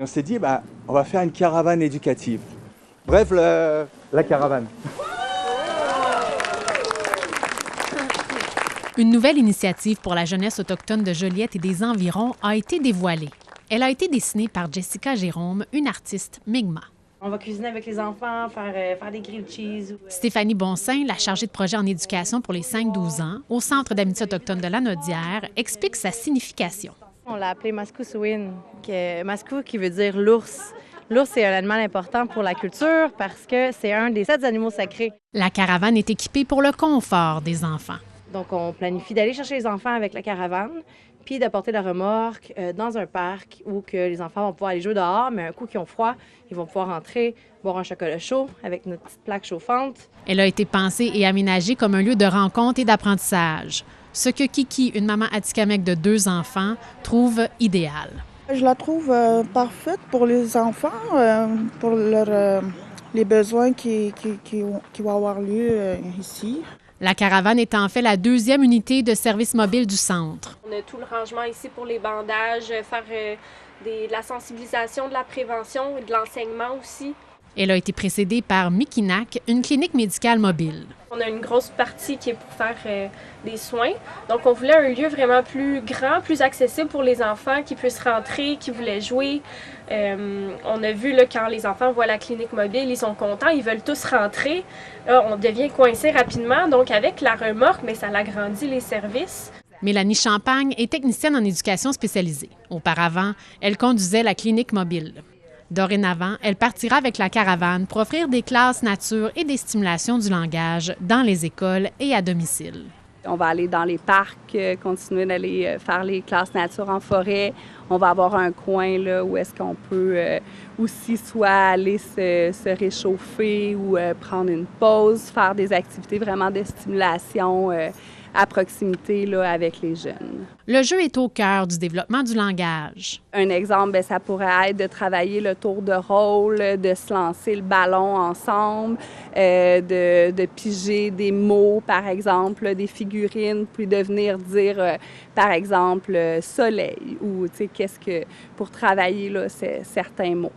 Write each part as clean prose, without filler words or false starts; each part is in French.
On s'est dit, on va faire une caravane éducative. Bref, la caravane. Une nouvelle initiative pour la jeunesse autochtone de Joliette et des environs a été dévoilée. Elle a été dessinée par Jessica Jérôme, une artiste Mi'kmaq. On va cuisiner avec les enfants, faire des grilled cheese. Stéphanie Bonsain, la chargée de projet en éducation pour les 5-12 ans, au Centre d'amitié autochtone de Lanaudière, explique sa signification. On l'a appelé Mascousuin, Mascou qui veut dire l'ours. L'ours, c'est un animal important pour la culture parce que c'est un des 7 animaux sacrés. La caravane est équipée pour le confort des enfants. Donc, on planifie d'aller chercher les enfants avec la caravane, puis d'apporter la remorque dans un parc où que les enfants vont pouvoir aller jouer dehors, mais un coup qu'ils ont froid, ils vont pouvoir entrer, boire un chocolat chaud avec notre petite plaque chauffante. Elle a été pensée et aménagée comme un lieu de rencontre et d'apprentissage, ce que Kiki, une maman atikamekw de 2 enfants, trouve idéal. Je la trouve parfaite pour les enfants, pour les besoins qui vont avoir lieu ici. La caravane est en fait la 2e unité de service mobile du centre. On a tout le rangement ici pour les bandages, faire de la sensibilisation, de la prévention et de l'enseignement aussi. Elle a été précédée par Mikinak, une clinique médicale mobile. On a une grosse partie qui est pour faire des soins. Donc, on voulait un lieu vraiment plus grand, plus accessible pour les enfants, qui puissent rentrer, qui voulaient jouer. On a vu là, quand les enfants voient la clinique mobile, ils sont contents, ils veulent tous rentrer. Là, on devient coincé rapidement. Donc, avec la remorque, mais ça agrandit les services. Mélanie Champagne est technicienne en éducation spécialisée. Auparavant, elle conduisait la clinique mobile. Dorénavant, elle partira avec la caravane pour offrir des classes nature et des stimulations du langage dans les écoles et à domicile. On va aller dans les parcs, continuer d'aller faire les classes nature en forêt. On va avoir un coin là, où est-ce qu'on peut aussi soit aller se réchauffer ou prendre une pause, faire des activités vraiment de stimulation à proximité là, avec les jeunes. Le jeu est au cœur du développement du langage. Un exemple, ça pourrait être de travailler le tour de rôle, de se lancer le ballon ensemble, de piger des mots, par exemple, des figurines, puis de venir dire, par exemple, soleil ou, tu sais, qu'est-ce que, pour travailler là, certains mots.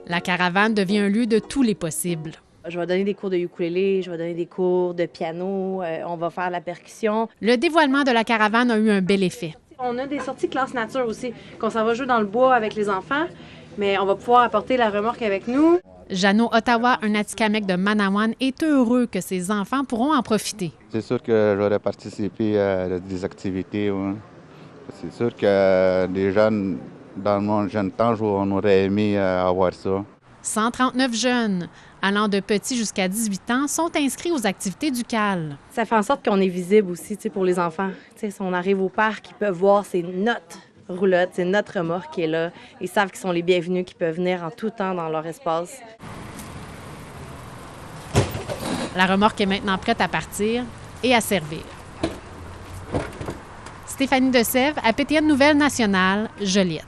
La caravane devient un lieu de tous les possibles. Je vais donner des cours de ukulélé, je vais donner des cours de piano, on va faire la percussion. Le dévoilement de la caravane a eu un bel effet. On a des sorties classe nature aussi, qu'on s'en va jouer dans le bois avec les enfants, mais on va pouvoir apporter la remorque avec nous. Jeannot Ottawa, un Atikamekw de Manawan, est heureux que ses enfants pourront en profiter. C'est sûr que j'aurais participé à des activités. Ouais. C'est sûr que des jeunes, dans mon jeune temps, on aurait aimé avoir ça. 139 jeunes, allant de petits jusqu'à 18 ans, sont inscrits aux activités du CAL. Ça fait en sorte qu'on est visible aussi pour les enfants. Si on arrive au parc, ils peuvent voir c'est notre roulotte, c'est notre remorque qui est là. Ils savent qu'ils sont les bienvenus, qu'ils peuvent venir en tout temps dans leur espace. La remorque est maintenant prête à partir et à servir. Stéphanie Desèvres, à PTN Nouvelles Nationales, Joliette.